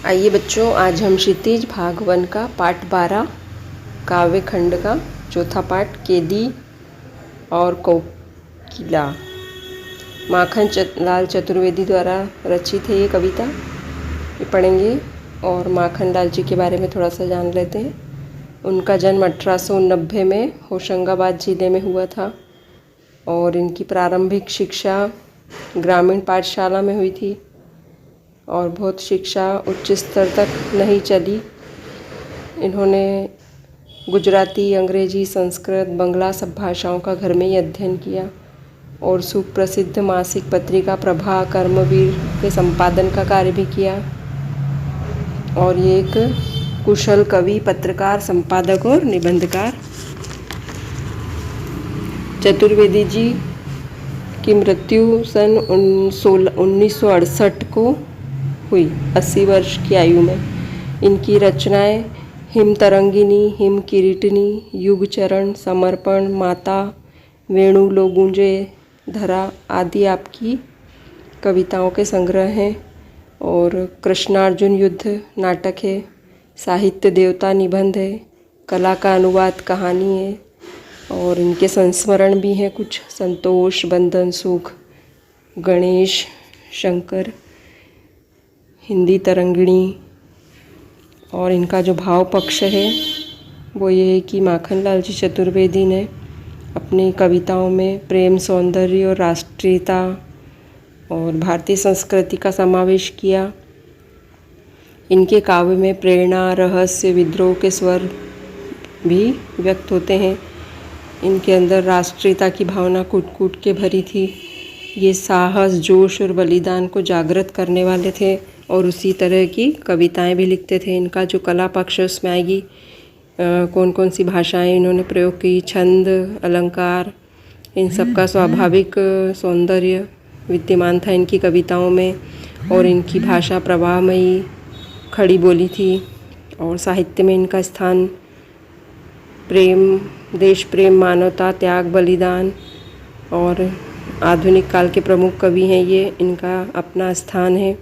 आइए बच्चों, आज हम क्षितिज भाग 1 का पाठ 12 काव्य खंड का चौथा पाठ केदी और कोकिला माखन लाल चतुर्वेदी द्वारा रचित है ये कविता। ये पढ़ेंगे और माखन लाल जी के बारे में थोड़ा सा जान लेते हैं। उनका जन्म 1890 में होशंगाबाद ज़िले में हुआ था और इनकी प्रारंभिक शिक्षा ग्रामीण पाठशाला में हुई थी और बहुत शिक्षा उच्च स्तर तक नहीं चली। इन्होंने गुजराती, अंग्रेजी, संस्कृत, बंगला सब भाषाओं का घर में ही अध्ययन किया और सुप्रसिद्ध मासिक पत्रिका प्रभा कर्मवीर के संपादन का कार्य भी किया। और ये एक कुशल कवि, पत्रकार, संपादक और निबंधकार। चतुर्वेदी जी की मृत्यु सन 1968 को हुई, 80 वर्ष की आयु में। इनकी रचनाएं हिम तरंगिनी, हिम किरीटिनी, युग चरण, समर्पण, माता, वेणु लो गूंजे धरा आदि आपकी कविताओं के संग्रह हैं। और कृष्णार्जुन युद्ध नाटक है, साहित्य देवता निबंध है, कला का अनुवाद कहानी है और इनके संस्मरण भी हैं कुछ, संतोष, बंधन, सुख, गणेश, शंकर, हिंदी तरंगिणी। और इनका जो भाव पक्ष है वो ये है कि माखनलाल जी चतुर्वेदी ने अपनी कविताओं में प्रेम, सौंदर्य और राष्ट्रीयता और भारतीय संस्कृति का समावेश किया। इनके काव्य में प्रेरणा, रहस्य, विद्रोह के स्वर भी व्यक्त होते हैं। इनके अंदर राष्ट्रीयता की भावना कूट कूट के भरी थी। ये साहस, जोश और बलिदान को जागृत करने वाले थे और उसी तरह की कविताएं भी लिखते थे। इनका जो कला पक्ष है उसमें आएगी कौन कौन सी भाषाएं इन्होंने प्रयोग की, छंद, अलंकार, इन सब का स्वाभाविक सौंदर्य विद्यमान था इनकी कविताओं में। और इनकी भाषा प्रवाहमयी, खड़ी बोली थी। और साहित्य में इनका स्थान प्रेम, देश प्रेम, मानवता, त्याग, बलिदान और आधुनिक काल के प्रमुख कवि हैं ये, इनका अपना स्थान है।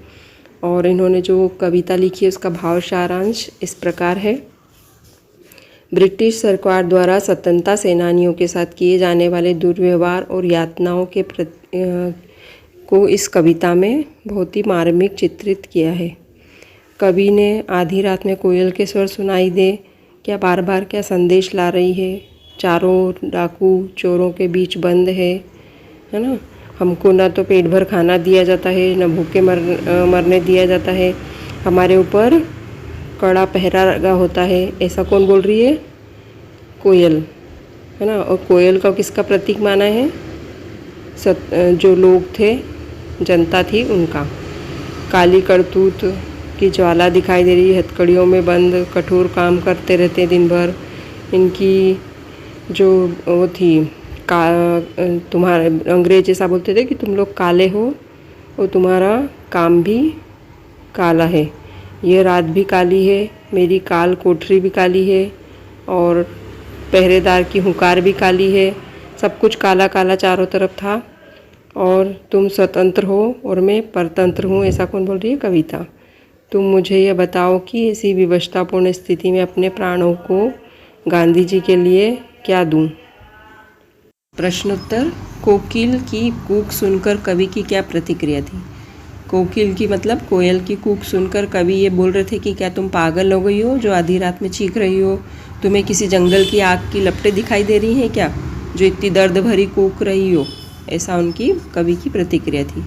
और इन्होंने जो कविता लिखी है उसका भाव सारांश इस प्रकार है। ब्रिटिश सरकार द्वारा स्वतंत्रता सेनानियों के साथ किए जाने वाले दुर्व्यवहार और यातनाओं के को इस कविता में बहुत ही मार्मिक चित्रित किया है। कवि ने आधी रात में कोयल के स्वर सुनाई दे क्या बार बार क्या संदेश ला रही है, चारों डाकू चोरों के बीच बंद है ना, हमको ना तो पेट भर खाना दिया जाता है, न भूखे मरने दिया जाता है, हमारे ऊपर कड़ा पहरा लगा होता है। ऐसा कौन बोल रही है? कोयल, है ना। और कोयल का किसका प्रतीक माना है? जो लोग थे, जनता थी, उनका। काली करतूत की ज्वाला दिखाई दे रही है, हथकड़ियों में बंद कठोर काम करते रहते दिन भर। इनकी जो वो थी तुम्हारे अंग्रेज ऐसा बोलते थे कि तुम लोग काले हो और तुम्हारा काम भी काला है। ये रात भी काली है, मेरी काल कोठरी भी काली है और पहरेदार की हुंकार भी काली है। सब कुछ काला काला चारों तरफ था और तुम स्वतंत्र हो और मैं परतंत्र हूँ। ऐसा कौन बोल रही है? कविता। तुम मुझे यह बताओ कि ऐसी विवशतापूर्ण स्थिति में अपने प्राणों को गांधी जी के लिए क्या दूँ? प्रश्नोत्तर। कोकिल की कूक सुनकर कवि की क्या प्रतिक्रिया थी? कोकिल की मतलब कोयल की कूक सुनकर कवि ये बोल रहे थे कि क्या तुम पागल हो गई हो जो आधी रात में चीख रही हो? तुम्हें किसी जंगल की आग की लपटें दिखाई दे रही हैं क्या, जो इतनी दर्द भरी कूक रही हो? ऐसा उनकी कवि की प्रतिक्रिया थी।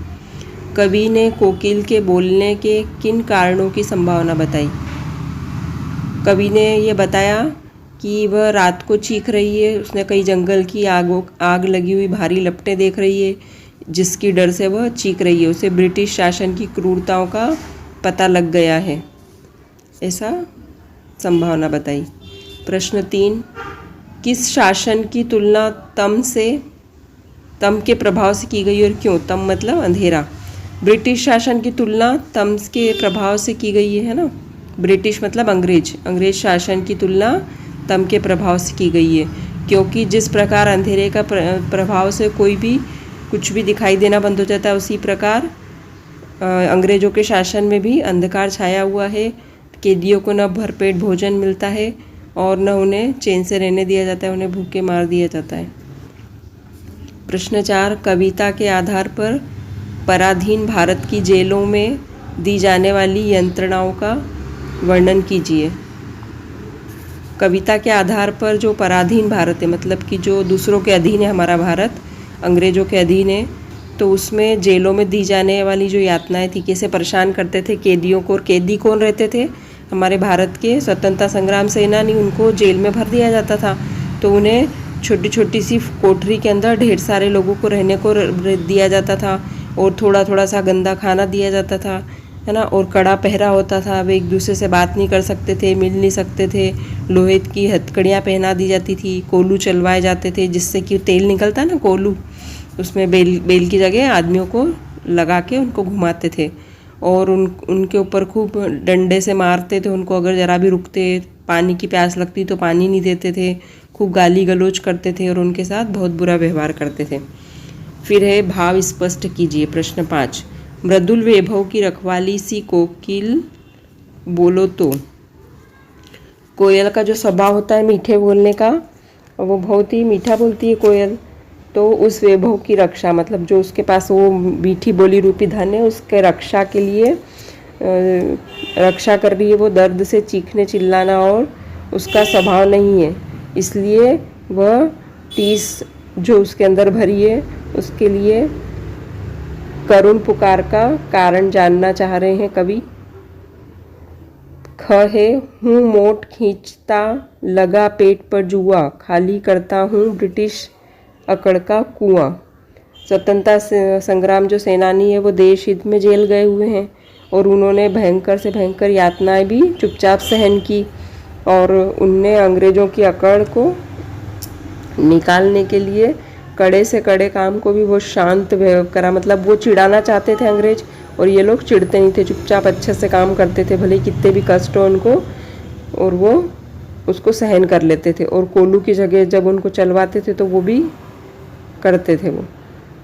कवि ने कोकिल के बोलने के किन कारणों की संभावना बताई? कवि ने ये बताया कि वह रात को चीख रही है, उसने कहीं जंगल की आग लगी हुई भारी लपटें देख रही है जिसकी डर से वह चीख रही है। उसे ब्रिटिश शासन की क्रूरताओं का पता लग गया है, ऐसा संभावना बताई। प्रश्न 3। किस शासन की तुलना तम के प्रभाव से की गई और क्यों? तम मतलब अंधेरा। ब्रिटिश शासन की तुलना तम के प्रभाव से की गई है ना। ब्रिटिश मतलब अंग्रेज शासन की तुलना तम के प्रभाव से की गई है, क्योंकि जिस प्रकार अंधेरे का प्रभाव से कोई भी कुछ भी दिखाई देना बंद हो जाता है, उसी प्रकार अंग्रेज़ों के शासन में भी अंधकार छाया हुआ है। कैदियों को न भरपेट भोजन मिलता है और न उन्हें चैन से रहने दिया जाता है, उन्हें भूखे मार दिया जाता है। प्रश्न 4, कविता के आधार पर पराधीन भारत की जेलों में दी जाने वाली यंत्रणाओं का वर्णन कीजिए। कविता के आधार पर जो पराधीन भारत है, मतलब कि जो दूसरों के अधीन है हमारा भारत, अंग्रेज़ों के अधीन है, तो उसमें जेलों में दी जाने वाली जो यातनाएं थी, कैसे परेशान करते थे कैदियों को। और कैदी कौन रहते थे? हमारे भारत के स्वतंत्रता संग्राम सेनानी, उनको जेल में भर दिया जाता था। तो उन्हें छोटी छोटी सी कोठरी के अंदर ढेर सारे लोगों को रहने को दिया जाता था और थोड़ा थोड़ा सा गंदा खाना दिया जाता था, है ना। और कड़ा पहरा होता था, वे एक दूसरे से बात नहीं कर सकते थे, मिल नहीं सकते थे। लोहे की हथकड़ियाँ पहना दी जाती थी, कोलू चलवाए जाते थे, जिससे कि तेल निकलता है ना कोलू, उसमें बेल की जगह आदमियों को लगा के उनको घुमाते थे और उनके ऊपर खूब डंडे से मारते थे उनको। अगर ज़रा भी रुकते, पानी की प्यास लगती तो पानी नहीं देते थे, खूब गाली गलौज करते थे और उनके साथ बहुत बुरा व्यवहार करते थे। फिर है भाव स्पष्ट कीजिए। प्रश्न 5, मृदुल वैभव की रखवाली सी कोकिल बोलो तो। कोयल का जो स्वभाव होता है मीठे बोलने का, वो बहुत ही मीठा बोलती है कोयल, तो उस वैभव की रक्षा, मतलब जो उसके पास वो मीठी बोली रूपी धन है, उसके रक्षा के लिए रक्षा कर रही है वो दर्द से चीखने चिल्लाना, और उसका स्वभाव नहीं है, इसलिए वह टीस जो उसके अंदर भरी है उसके लिए करुण पुकार का कारण जानना चाह रहे हैं कवि। ख है, हूँ मोट खींचता लगा पेट पर जुआ, खाली करता हूँ ब्रिटिश अकड़ का कुआं। स्वतंत्रता संग्राम जो सेनानी है वो देश हित में जेल गए हुए हैं और उन्होंने भयंकर से भयंकर यातनाएं भी चुपचाप सहन की, और उनने अंग्रेज़ों की अकड़ को निकालने के लिए कड़े से कड़े काम को भी बहुत शांत करा। मतलब वो चिढ़ाना चाहते थे अंग्रेज, और ये लोग चिढ़ते नहीं थे, चुपचाप अच्छे से काम करते थे, भले कितने भी कष्ट हो उनको, और वो उसको सहन कर लेते थे। और कोलू की जगह जब उनको चलवाते थे तो वो भी करते थे वो।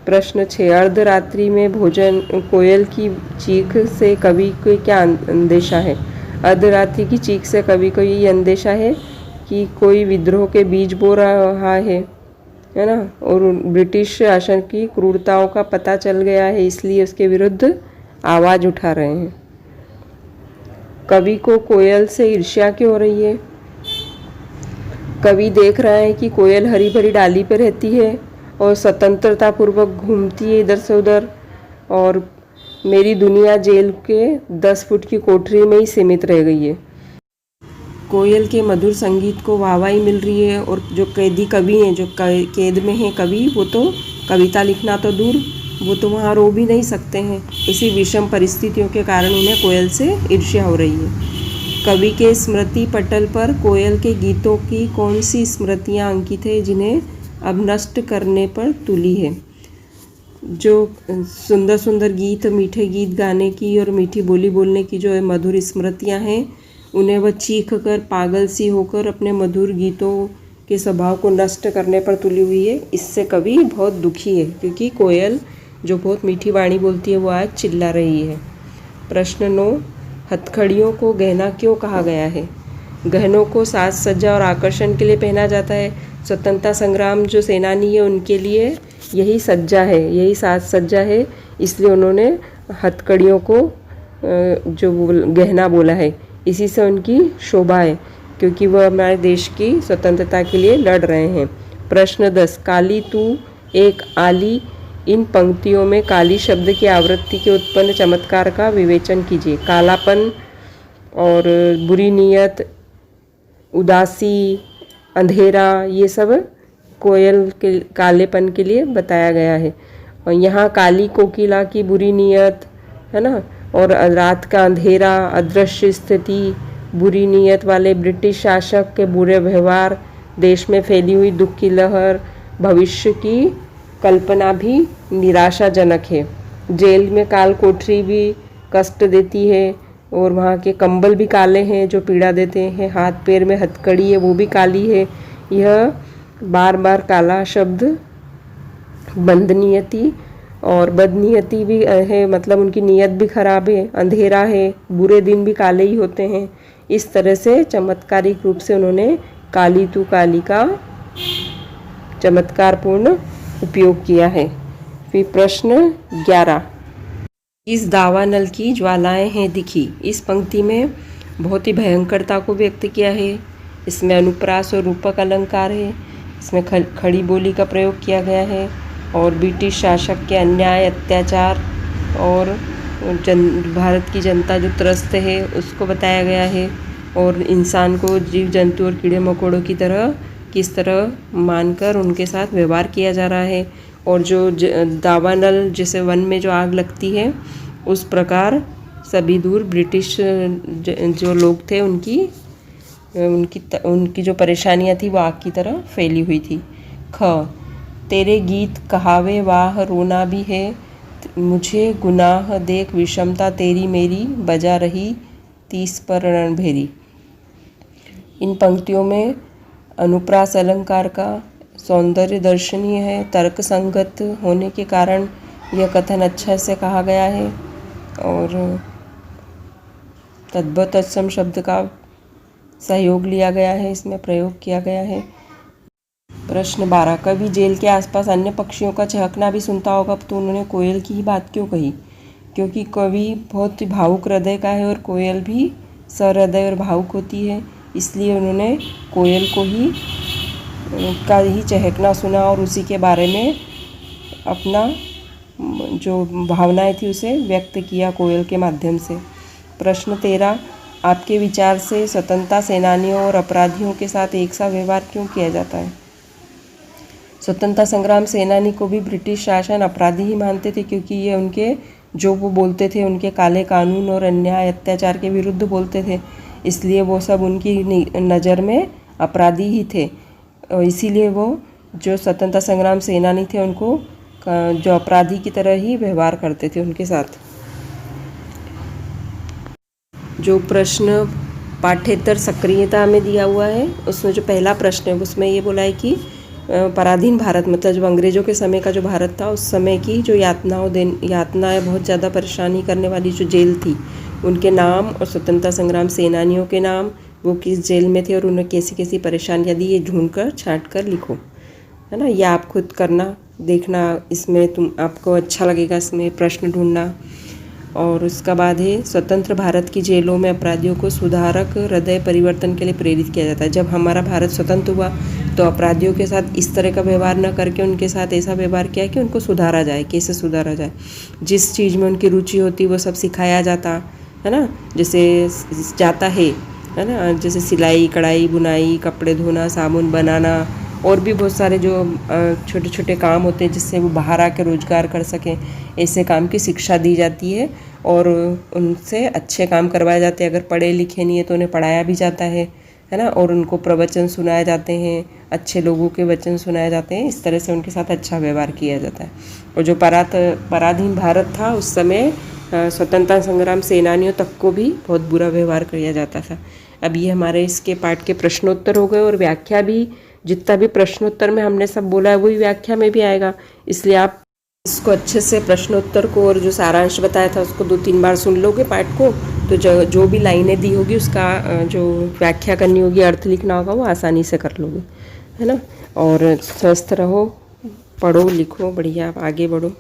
प्रश्न 6, अर्धरात्रि में भोजन कोयल की चीख से कवि को क्या अंदेशा है? अर्धरात्रि की चीख से कवि को ये अंदेशा है कि कोई विद्रोह के बीज बो रहा है ना, और ब्रिटिश शासन की क्रूरताओं का पता चल गया है, इसलिए उसके विरुद्ध आवाज़ उठा रहे हैं। कवि को कोयल से ईर्ष्या क्यों हो रही है? कवि देख रहा है कि कोयल हरी भरी डाली पर रहती है और स्वतंत्रता पूर्वक घूमती है इधर से उधर, और मेरी दुनिया जेल के 10 फुट की कोठरी में ही सीमित रह गई है। कोयल के मधुर संगीत को वाहवाही मिल रही है, और जो कैदी कवि हैं, जो कैद में हैं कवि, वो तो कविता लिखना तो दूर, वो तो वहाँ रो भी नहीं सकते हैं। इसी विषम परिस्थितियों के कारण उन्हें कोयल से ईर्ष्या हो रही है। कवि के स्मृति पटल पर कोयल के गीतों की कौन सी स्मृतियाँ अंकित है जिन्हें अब नष्ट करने पर तुली है? जो सुंदर सुंदर गीत, मीठे गीत गाने की और मीठी बोली बोलने की जो मधुर स्मृतियाँ हैं, उन्हें वह चीख कर पागल सी होकर अपने मधुर गीतों के स्वभाव को नष्ट करने पर तुली हुई है। इससे कवि बहुत दुखी है, क्योंकि कोयल जो बहुत मीठी वाणी बोलती है वो आज चिल्ला रही है। प्रश्न 9, हथकड़ियों को गहना क्यों कहा गया है? गहनों को साज सज्जा और आकर्षण के लिए पहना जाता है। स्वतंत्रता संग्राम जो सेनानी है उनके लिए यही सज्जा है, यही साज सज्जा है, इसलिए उन्होंने हथकड़ियों को जो गहना बोला है। इसी से उनकी शोभा है, क्योंकि वह हमारे देश की स्वतंत्रता के लिए लड़ रहे हैं। प्रश्न 10, काली तू एक आली, इन पंक्तियों में काली शब्द की आवृत्ति के उत्पन्न चमत्कार का विवेचन कीजिए। कालापन और बुरी नीयत, उदासी, अंधेरा, ये सब कोयल के कालेपन के लिए बताया गया है। और यहाँ काली कोकिला की बुरी नीयत, है ना, और रात का अंधेरा, अदृश्य स्थिति, बुरी नीयत वाले ब्रिटिश शासक के बुरे व्यवहार, देश में फैली हुई दुख की लहर, भविष्य की कल्पना भी निराशाजनक है। जेल में काल कोठरी भी कष्ट देती है, और वहाँ के कंबल भी काले हैं जो पीड़ा देते हैं। हाथ पैर में हथकड़ी है वो भी काली है। यह बार बार काला शब्द बंधनीयति और बदनीयती भी है, मतलब उनकी नीयत भी खराब है, अंधेरा है, बुरे दिन भी काले ही होते हैं। इस तरह से चमत्कारिक रूप से उन्होंने काली तू काली का चमत्कारपूर्ण उपयोग किया है। फिर प्रश्न 11, इस दावानल की ज्वालाएं हैं दिखी। इस पंक्ति में बहुत ही भयंकरता को व्यक्त किया है। इसमें अनुप्रास और रूपक अलंकार है। इसमें खड़ी बोली का प्रयोग किया गया है और ब्रिटिश शासक के अन्याय, अत्याचार और भारत की जनता जो त्रस्त है उसको बताया गया है, और इंसान को जीव जंतु और कीड़े मकोड़ों की तरह किस तरह मानकर उनके साथ व्यवहार किया जा रहा है। और जो दावानल जैसे वन में जो आग लगती है उस प्रकार सभी दूर ब्रिटिश जो लोग थे उनकी जो परेशानियां थी वो आग की तरह फैली हुई थी। ख, तेरे गीत कहावे वाह रोना भी है, मुझे गुनाह देख विषमता तेरी मेरी, बजा रही 30 पर रणभेरी। इन पंक्तियों में अनुप्रास अलंकार का सौंदर्य दर्शनीय है। तर्क संगत होने के कारण यह कथन अच्छा से कहा गया है और तद्भव तत्सम शब्द का सहयोग लिया गया है, इसमें प्रयोग किया गया है। प्रश्न 12, कवि जेल के आसपास अन्य पक्षियों का चहकना भी सुनता होगा, तो उन्होंने कोयल की ही बात क्यों कही? क्योंकि कवि बहुत भावुक हृदय का है और कोयल भी सहृदय और भावुक होती है, इसलिए उन्होंने कोयल को ही चहकना सुना और उसी के बारे में अपना जो भावनाएं थी उसे व्यक्त किया कोयल के माध्यम से। प्रश्न 13, आपके विचार से स्वतंत्रता सेनानियों और अपराधियों के साथ एक सा व्यवहार क्यों किया जाता है? स्वतंत्रता संग्राम सेनानी को भी ब्रिटिश शासन अपराधी ही मानते थे, क्योंकि ये उनके जो वो बोलते थे उनके काले कानून और अन्याय अत्याचार के विरुद्ध बोलते थे, इसलिए वो सब उनकी नज़र में अपराधी ही थे। और इसीलिए वो जो स्वतंत्रता संग्राम सेनानी थे उनको जो अपराधी की तरह ही व्यवहार करते थे उनके साथ। जो प्रश्न पाठ्येतर सक्रियता में दिया हुआ है उसमें जो पहला प्रश्न है उसमें ये बोला है कि पराधीन भारत, मतलब जब अंग्रेज़ों के समय का जो भारत था उस समय की जो यातनाएं बहुत ज़्यादा परेशानी करने वाली जो जेल थी उनके नाम और स्वतंत्रता संग्राम सेनानियों के नाम, वो किस जेल में थे और उन्हें कैसी कैसी परेशानियाँ दी, ये ढूंढ कर छाँट कर लिखो, है ना। ये आप खुद करना, देखना, इसमें आपको अच्छा लगेगा इसमें प्रश्न ढूंढना। और उसका बाद है स्वतंत्र भारत की जेलों में अपराधियों को सुधारक हृदय परिवर्तन के लिए प्रेरित किया जाता है। जब हमारा भारत स्वतंत्र हुआ तो अपराधियों के साथ इस तरह का व्यवहार न करके उनके साथ ऐसा व्यवहार किया कि उनको सुधारा जाए, कैसे सुधारा जाए। जिस चीज़ में उनकी रुचि होती वो सब सिखाया जाता है ना, जैसे जाता है ना, जैसे सिलाई कढ़ाई बुनाई, कपड़े धोना, साबुन बनाना और भी बहुत सारे जो छोटे छोटे काम होते हैं जिससे वो बाहर आकर रोजगार कर सकें, ऐसे काम की शिक्षा दी जाती है और उनसे अच्छे काम करवाए जाते हैं। अगर पढ़े लिखे नहीं है तो उन्हें पढ़ाया भी जाता है ना, और उनको प्रवचन सुनाए जाते हैं, अच्छे लोगों के वचन सुनाए जाते हैं। इस तरह से उनके साथ अच्छा व्यवहार किया जाता है। और जो पराधीन भारत था उस समय स्वतंत्रता संग्राम सेनानियों तक को भी बहुत बुरा व्यवहार किया जाता था। अब ये हमारे इसके पाठ के प्रश्नोत्तर हो गए और व्याख्या भी, जितना भी प्रश्नोत्तर में हमने सब बोला है वही व्याख्या में भी आएगा, इसलिए आप इसको अच्छे से प्रश्नोत्तर को और जो सारांश बताया था उसको 2-3 बार सुन लोगे पाठ को, तो जो भी लाइनें दी होगी उसका जो व्याख्या करनी होगी, अर्थ लिखना होगा, वो आसानी से कर लोगे, है ना। और स्वस्थ रहो, पढ़ो लिखो, बढ़िया आगे बढ़ो।